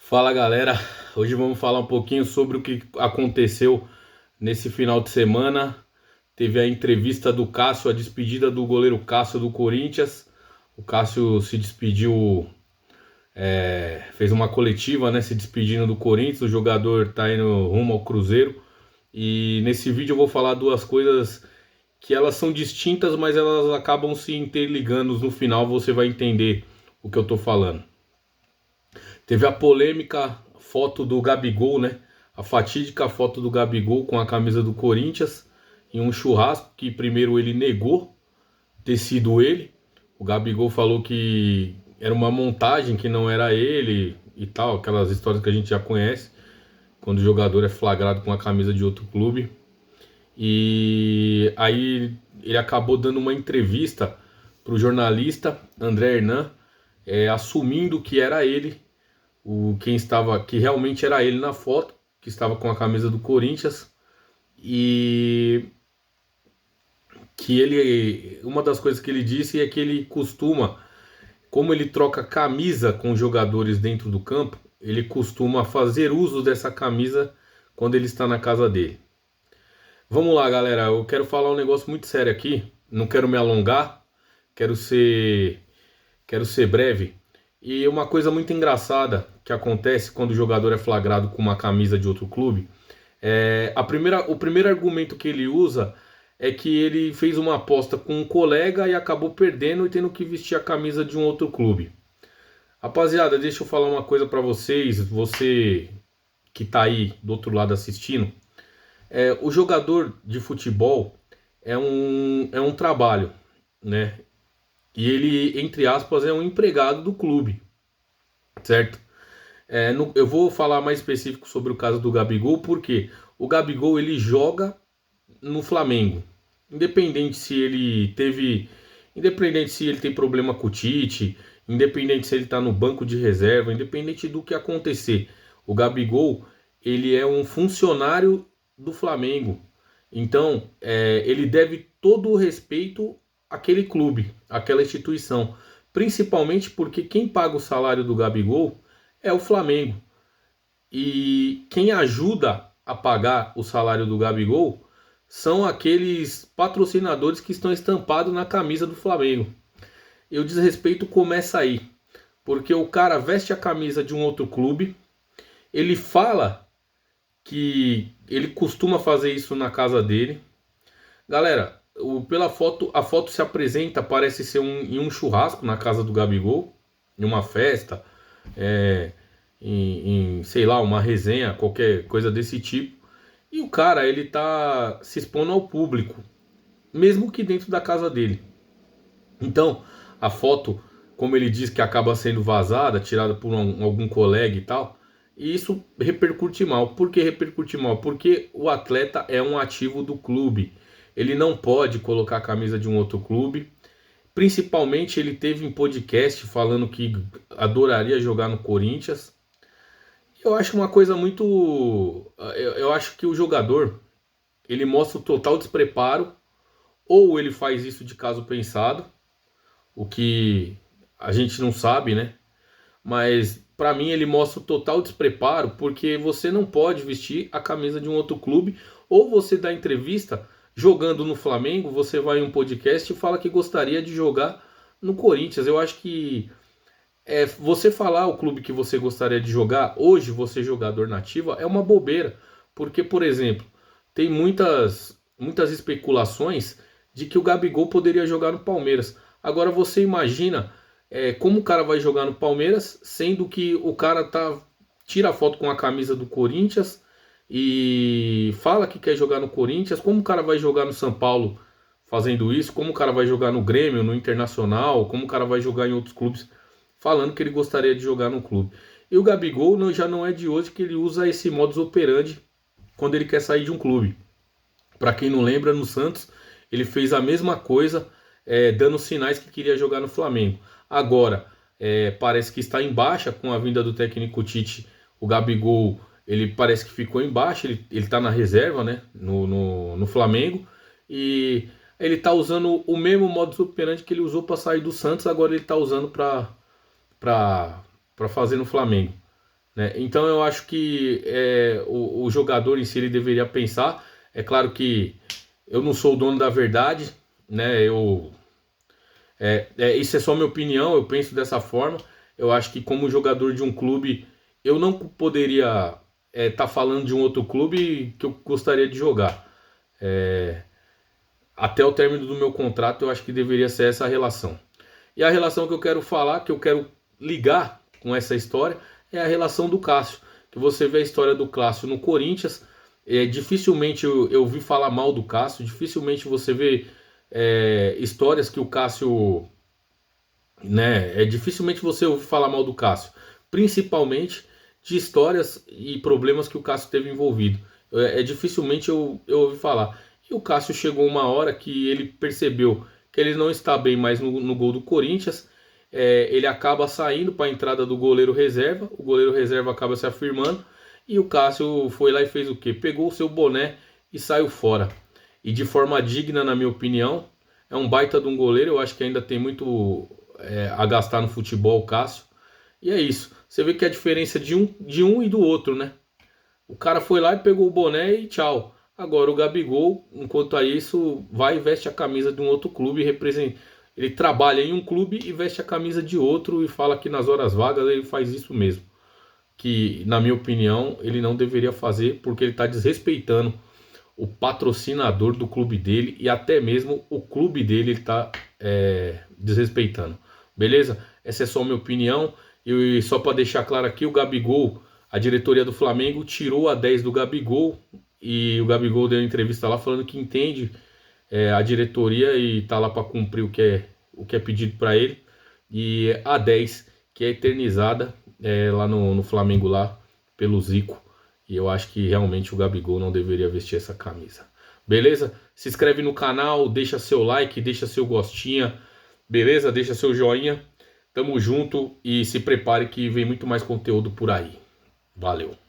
Fala galera, hoje vamos falar um pouquinho sobre o que aconteceu nesse final de semana. Teve a entrevista do Cássio, a despedida do goleiro Cássio do Corinthians. O Cássio se despediu, fez uma coletiva, né, se despedindo do Corinthians. O jogador tá indo rumo ao Cruzeiro. E nesse vídeo eu vou falar duas coisas que elas são distintas, mas elas acabam se interligando. No final você vai entender o que eu tô falando. Teve a polêmica foto do Gabigol, né? A fatídica foto do Gabigol com a camisa do Corinthians em um churrasco que primeiro ele negou ter sido ele. O Gabigol falou que era uma montagem, que não era ele e tal, aquelas histórias que a gente já conhece, quando o jogador é flagrado com a camisa de outro clube. E aí ele acabou dando uma entrevista para o jornalista André Hernan, assumindo que era ele que realmente era ele na foto, que estava com a camisa do Corinthians. E que uma das coisas que ele disse é que ele costuma, como ele troca camisa com jogadores dentro do campo, ele costuma fazer uso dessa camisa quando ele está na casa dele. Vamos lá, galera, eu quero falar um negócio muito sério aqui, não quero me alongar, quero ser quero ser breve. E uma coisa muito engraçada que acontece quando o jogador é flagrado com uma camisa de outro clube, o primeiro argumento que ele usa é que ele fez uma aposta com um colega e acabou perdendo e tendo que vestir a camisa de um outro clube. Rapaziada, deixa eu falar uma coisa pra vocês, você que tá aí do outro lado assistindo. O jogador de futebol é um trabalho, né? E ele, entre aspas, é um empregado do clube, certo? Eu vou falar mais específico sobre o caso do Gabigol, porque o Gabigol ele joga no Flamengo. Independente se ele teve. Independente se ele tem problema com o Tite, independente se ele está no banco de reserva, independente do que acontecer. O Gabigol ele é um funcionário do Flamengo. Então, ele deve todo o respeito àquele clube, àquela instituição. Principalmente porque quem paga o salário do Gabigol é o Flamengo. E quem ajuda a pagar o salário do Gabigol são aqueles patrocinadores que estão estampados na camisa do Flamengo. E o desrespeito começa aí, porque o cara veste a camisa de um outro clube, ele fala que ele costuma fazer isso na casa dele. Galera, pela foto, a foto se apresenta, parece ser em um churrasco na casa do Gabigol, em uma festa, sei lá, uma resenha, qualquer coisa desse tipo. E o cara, ele tá se expondo ao público, mesmo que dentro da casa dele. Então, a foto, como ele diz que acaba sendo vazada, tirada por algum colega e tal, e isso repercute mal. Por que repercute mal? Porque o atleta é um ativo do clube. Ele não pode colocar a camisa de um outro clube. Principalmente ele teve em podcast falando que adoraria jogar no Corinthians. Eu acho uma coisa muito. Eu acho que o jogador ele mostra o total despreparo, ou ele faz isso de caso pensado, o que a gente não sabe, né? Mas pra mim ele mostra o total despreparo, porque você não pode vestir a camisa de um outro clube, ou você dá entrevista jogando no Flamengo, você vai em um podcast e fala que gostaria de jogar no Corinthians. Eu acho que você falar o clube que você gostaria de jogar, hoje você jogador nativa, é uma bobeira. Porque, por exemplo, tem muitas especulações de que o Gabigol poderia jogar no Palmeiras. Agora você imagina como o cara vai jogar no Palmeiras, sendo que o cara tira a foto com a camisa do Corinthians e fala que quer jogar no Corinthians. Como o cara vai jogar no São Paulo fazendo isso? Como o cara vai jogar no Grêmio, no Internacional? Como o cara vai jogar em outros clubes falando que ele gostaria de jogar no clube? E o Gabigol já não é de hoje que ele usa esse modus operandi quando ele quer sair de um clube. Para quem não lembra, no Santos ele fez a mesma coisa, dando sinais que queria jogar no Flamengo. Agora, parece que está em baixa com a vinda do técnico Tite. O Gabigol, ele parece que ficou em baixa, ele está na reserva, né, no Flamengo. E ele está usando o mesmo modus operandi que ele usou para sair do Santos, agora ele está usando para fazer no Flamengo. né? Então eu acho que o jogador em si ele deveria pensar. É claro que eu não sou o dono da verdade, né? Isso é só minha opinião, eu penso dessa forma. Eu acho que como jogador de um clube, eu não poderia tá falando de um outro clube que eu gostaria de jogar. Até o término do meu contrato, eu acho que deveria ser essa a relação. E a relação que eu quero falar, que eu quero ligar com essa história, é a relação do Cássio. Que você vê a história do Cássio no Corinthians, dificilmente eu ouvi falar mal do Cássio, dificilmente você vê histórias que o Cássio, né, dificilmente você ouve falar mal do Cássio, principalmente de histórias e problemas que o Cássio teve envolvido. Dificilmente eu ouvi falar. E o Cássio chegou uma hora que ele percebeu que ele não está bem mais no gol do Corinthians. Ele acaba saindo para a entrada do goleiro reserva. O goleiro reserva acaba se afirmando. E o Cássio foi lá e fez o quê? Pegou o seu boné e saiu fora. E de forma digna, na minha opinião. É um baita de um goleiro. Eu acho que ainda tem muito a gastar no futebol, o Cássio. E é isso. Você vê que a diferença de um e do outro, né? O cara foi lá e pegou o boné e tchau. Agora o Gabigol, enquanto a isso, vai e veste a camisa de um outro clube e representa. Ele trabalha em um clube e veste a camisa de outro e fala que nas horas vagas ele faz isso mesmo. Que, na minha opinião, ele não deveria fazer porque ele está desrespeitando o patrocinador do clube dele e até mesmo o clube dele ele está desrespeitando. Beleza? Essa é só a minha opinião. E só para deixar claro aqui, o Gabigol, a diretoria do Flamengo tirou a 10 do Gabigol e o Gabigol deu uma entrevista lá falando que entende a diretoria e tá lá para cumprir o que é pedido para ele. E a 10 que é eternizada lá no Flamengo lá pelo Zico. E eu acho que realmente o Gabigol não deveria vestir essa camisa. Beleza? Se inscreve no canal, deixa seu like, deixa seu gostinha. Beleza? Deixa seu joinha. Tamo junto e se prepare que vem muito mais conteúdo por aí. Valeu!